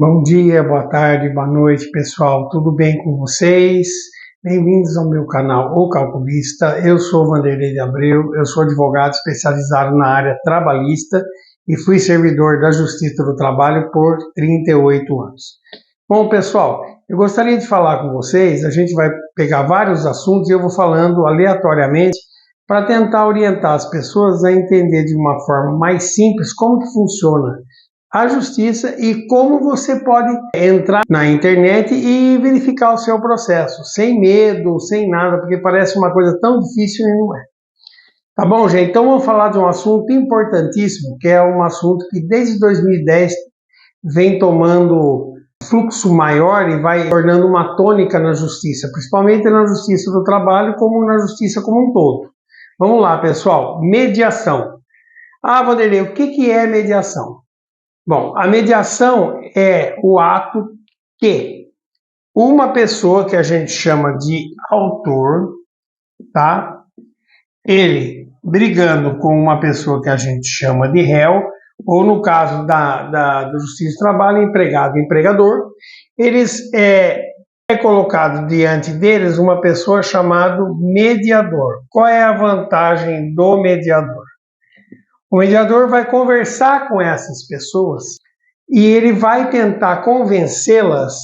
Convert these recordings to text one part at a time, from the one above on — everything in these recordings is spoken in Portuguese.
Bom dia, boa tarde, boa noite, pessoal. Tudo bem com vocês? Bem-vindos ao meu canal O Calculista. Eu sou Vanderlei de Abreu, eu sou advogado especializado na área trabalhista e fui servidor da Justiça do Trabalho por 38 anos. Bom, pessoal, eu gostaria de falar com vocês, a gente vai pegar vários assuntos e eu vou falando aleatoriamente para tentar orientar as pessoas a entender de uma forma mais simples como que funciona a justiça e como você pode entrar na internet e verificar o seu processo, sem medo, sem nada, porque parece uma coisa tão difícil e não é. Tá bom, gente? Então vamos falar de um assunto importantíssimo, que é um assunto que desde 2010 vem tomando fluxo maior e vai tornando uma tônica na justiça, principalmente na justiça do trabalho, como na justiça como um todo. Vamos lá, pessoal. Mediação. Ah, Vanderlei, o que é mediação? Bom, a mediação é o ato que uma pessoa que a gente chama de autor, tá? Ele brigando com uma pessoa que a gente chama de réu, ou no caso da Justiça do Trabalho, empregado e empregador, é colocado diante deles uma pessoa chamada mediador. Qual é a vantagem do mediador? O mediador vai conversar com essas pessoas e ele vai tentar convencê-las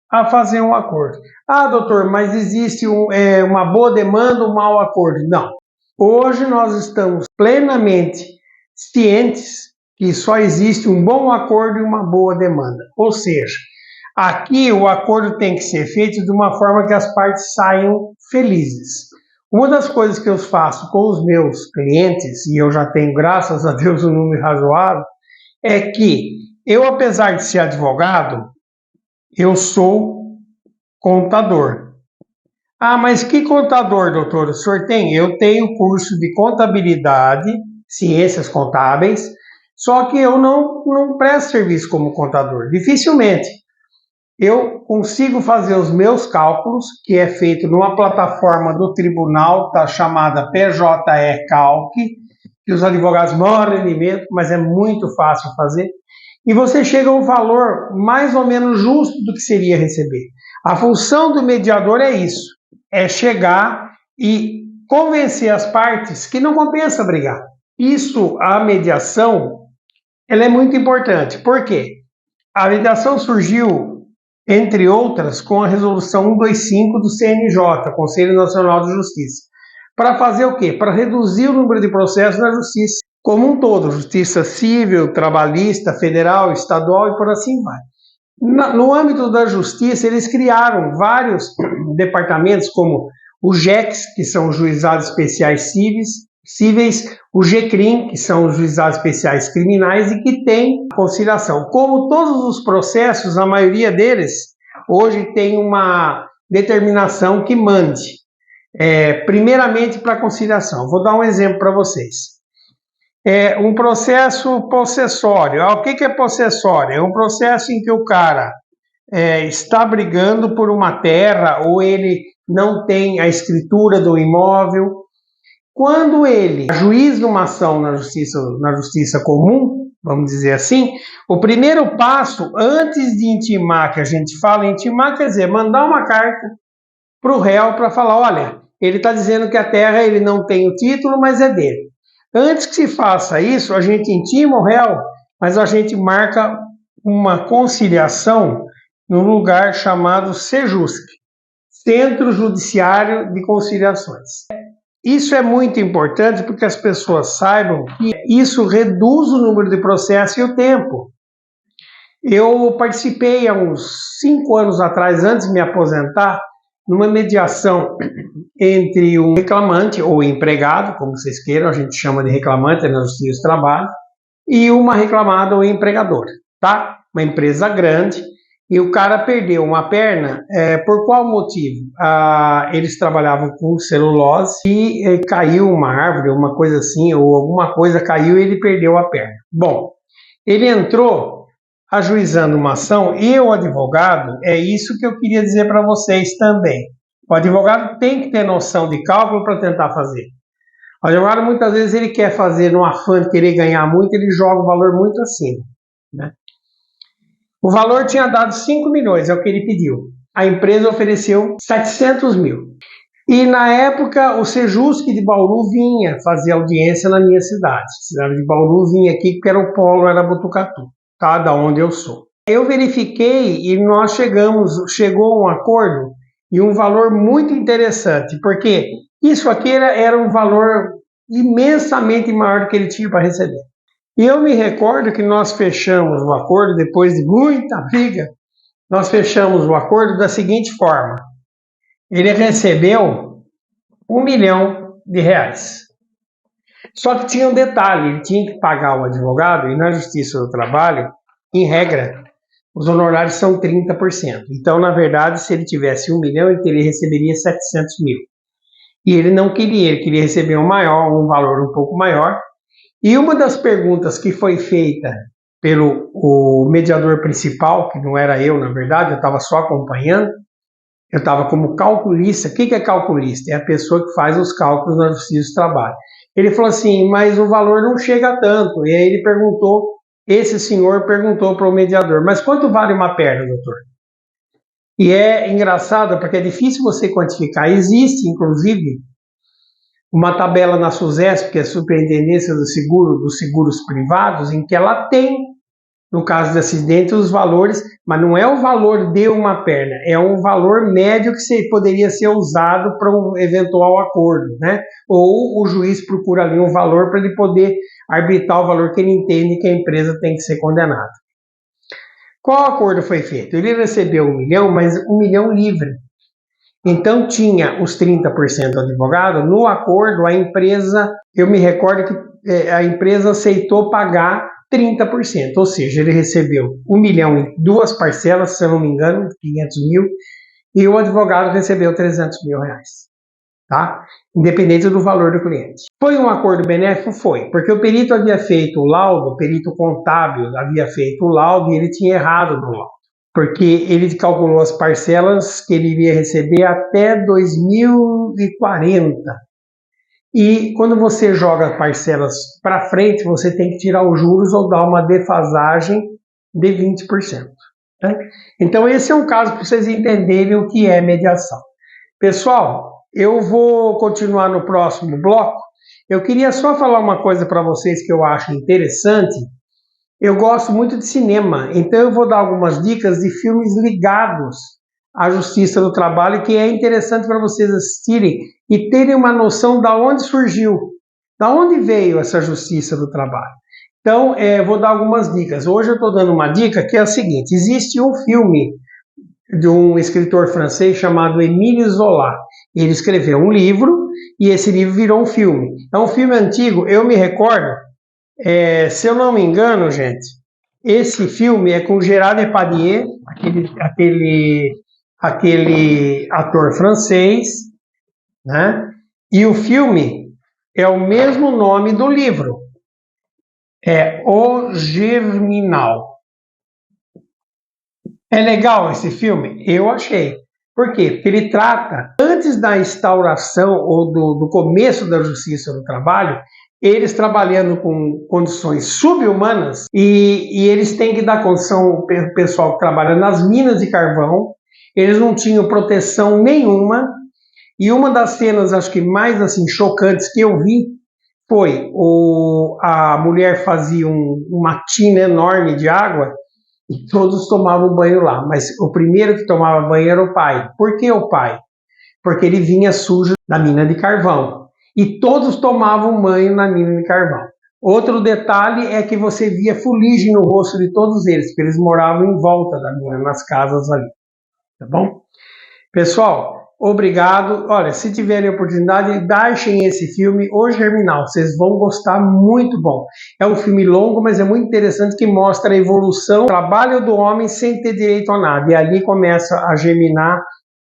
a fazer um acordo. Ah, doutor, mas existe uma boa demanda, um mau acordo? Não. Hoje nós estamos plenamente cientes que só existe um bom acordo e uma boa demanda. Ou seja, aqui o acordo tem que ser feito de uma forma que as partes saiam felizes. Uma das coisas que eu faço com os meus clientes, e eu já tenho, graças a Deus, um número razoável, é que eu, apesar de ser advogado, eu sou contador. Ah, mas que contador, doutor, o senhor tem? Eu tenho curso de contabilidade, ciências contábeis, só que eu não presto serviço como contador, dificilmente. Eu consigo fazer os meus cálculos, que é feito numa plataforma do tribunal, tá chamada PJE Calc, que os advogados morrem de medo, mas é muito fácil fazer. E você chega a um valor mais ou menos justo do que seria receber. A função do mediador é isso, é chegar e convencer as partes que não compensa brigar. Isso, a mediação, ela é muito importante. Por quê? A mediação surgiu, entre outras, com a resolução 125 do CNJ, Conselho Nacional de Justiça. Para fazer o quê? Para reduzir o número de processos na justiça como um todo, justiça civil, trabalhista, federal, estadual e por assim vai. No âmbito da justiça, eles criaram vários departamentos, como o JECs, que são os Juizados Especiais Cíveis, o GCRIM, que são os Juizados Especiais Criminais, e que tem conciliação. Como todos os processos, a maioria deles, hoje tem uma determinação que mande, primeiramente para conciliação. Vou dar um exemplo para vocês. Um processo possessório. O que é possessório? É um processo em que o cara está brigando por uma terra ou ele não tem a escritura do imóvel. Quando ele ajuiza uma ação na justiça comum, vamos dizer assim, o primeiro passo, antes de intimar, que a gente fala intimar, quer dizer, mandar uma carta para o réu para falar, olha, ele está dizendo que a terra ele não tem o título, mas é dele. Antes que se faça isso, a gente intima o réu, mas a gente marca uma conciliação num lugar chamado Sejusc, Centro Judiciário de Conciliações. Isso é muito importante porque as pessoas saibam que isso reduz o número de processos e o tempo. Eu participei há uns 5 anos atrás, antes de me aposentar, numa mediação entre um reclamante ou empregado, como vocês queiram, a gente chama de reclamante na Justiça do Trabalho, e uma reclamada ou empregadora, tá? Uma empresa grande. E o cara perdeu uma perna, por qual motivo? Eles trabalhavam com celulose e caiu uma árvore, uma coisa assim, ou alguma coisa caiu e ele perdeu a perna. Bom, ele entrou ajuizando uma ação e o advogado, é isso que eu queria dizer para vocês também. O advogado tem que ter noção de cálculo para tentar fazer. O advogado muitas vezes ele quer fazer no afã de querer ganhar muito, ele joga o valor muito acima, né? O valor tinha dado 5 milhões, é o que ele pediu. A empresa ofereceu 700 mil. E na época o Sejusc de Bauru vinha fazer audiência na minha cidade. A cidade de Bauru vinha aqui porque era o polo, era Botucatu, tá? Da onde eu sou. Eu verifiquei e nós chegou a um acordo e um valor muito interessante, porque isso aqui era um valor imensamente maior do que ele tinha para receber. E eu me recordo que nós fechamos o acordo, depois de muita briga, nós fechamos o acordo da seguinte forma: ele recebeu R$1 milhão. Só que tinha um detalhe, ele tinha que pagar o advogado, e na Justiça do Trabalho, em regra, os honorários são 30%. Então, na verdade, se ele tivesse 1 milhão, ele receberia 700 mil. E ele não queria, ele queria receber um valor um pouco maior. E uma das perguntas que foi feita pelo o mediador principal, que não era eu, na verdade, eu estava só acompanhando, eu estava como calculista. O que é calculista? É a pessoa que faz os cálculos na Justiça do Trabalho. Ele falou assim, mas o valor não chega a tanto. E aí ele perguntou, esse senhor perguntou para o mediador, mas quanto vale uma perna, doutor? E é engraçado porque é difícil você quantificar. Existe, inclusive, uma tabela na SUSESP, que é a Superintendência dos Seguros Privados, em que ela tem, no caso de acidente, os valores, mas não é o valor de uma perna, é um valor médio que poderia ser usado para um eventual acordo, né? Ou o juiz procura ali um valor para ele poder arbitrar o valor que ele entende que a empresa tem que ser condenada. Qual acordo foi feito? Ele recebeu 1 milhão, mas 1 milhão livre. Então tinha os 30% do advogado. No acordo, a empresa, eu me recordo que a empresa aceitou pagar 30%, ou seja, ele recebeu 1 milhão em 2 parcelas, se eu não me engano, 500 mil, e o advogado recebeu 300 mil reais, tá? Independente do valor do cliente. Foi um acordo benéfico? Foi, porque o perito havia feito o laudo, o perito contábil havia feito o laudo e ele tinha errado no laudo, porque ele calculou as parcelas que ele iria receber até 2040. E quando você joga parcelas para frente, você tem que tirar os juros ou dar uma defasagem de 20%. Né? Então esse é um caso para vocês entenderem o que é mediação. Pessoal, eu vou continuar no próximo bloco. Eu queria só falar uma coisa para vocês que eu acho interessante. Eu gosto muito de cinema, então eu vou dar algumas dicas de filmes ligados à Justiça do Trabalho, que é interessante para vocês assistirem e terem uma noção de onde surgiu, de onde veio essa Justiça do Trabalho. Então, vou dar algumas dicas. Hoje eu estou dando uma dica que é a seguinte: existe um filme de um escritor francês chamado Émile Zola. Ele escreveu um livro e esse livro virou um filme. É um filme antigo, eu me recordo. Se eu não me engano, gente, esse filme é com Gérard Depardieu, aquele ator francês, né? E o filme é o mesmo nome do livro, é O Germinal. É legal esse filme? Eu achei. Por quê? Porque ele trata, antes da instauração ou do começo da Justiça do Trabalho, eles trabalhando com condições subhumanas e eles têm que dar condição ao pessoal que trabalha nas minas de carvão. Eles não tinham proteção nenhuma. E uma das cenas, acho que mais assim, chocantes que eu vi foi a mulher fazia uma tina enorme de água e todos tomavam banho lá. Mas o primeiro que tomava banho era o pai. Por que o pai? Porque ele vinha sujo da mina de carvão. E todos tomavam banho na mina de carvão. Outro detalhe é que você via fuligem no rosto de todos eles, porque eles moravam em volta da mina, nas casas ali. Tá bom? Pessoal, obrigado. Olha, se tiverem oportunidade, baixem esse filme, O Germinal. Vocês vão gostar, muito bom. É um filme longo, mas é muito interessante, que mostra a evolução do trabalho do homem sem ter direito a nada. E ali começa a germinar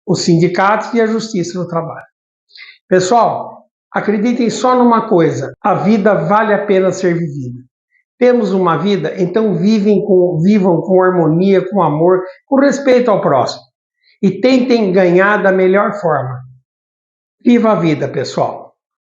os sindicatos e a Justiça do Trabalho. Pessoal, acreditem só numa coisa: a vida vale a pena ser vivida. Temos uma vida, então vivam com harmonia, com amor, com respeito ao próximo. E tentem ganhar da melhor forma. Viva a vida, pessoal!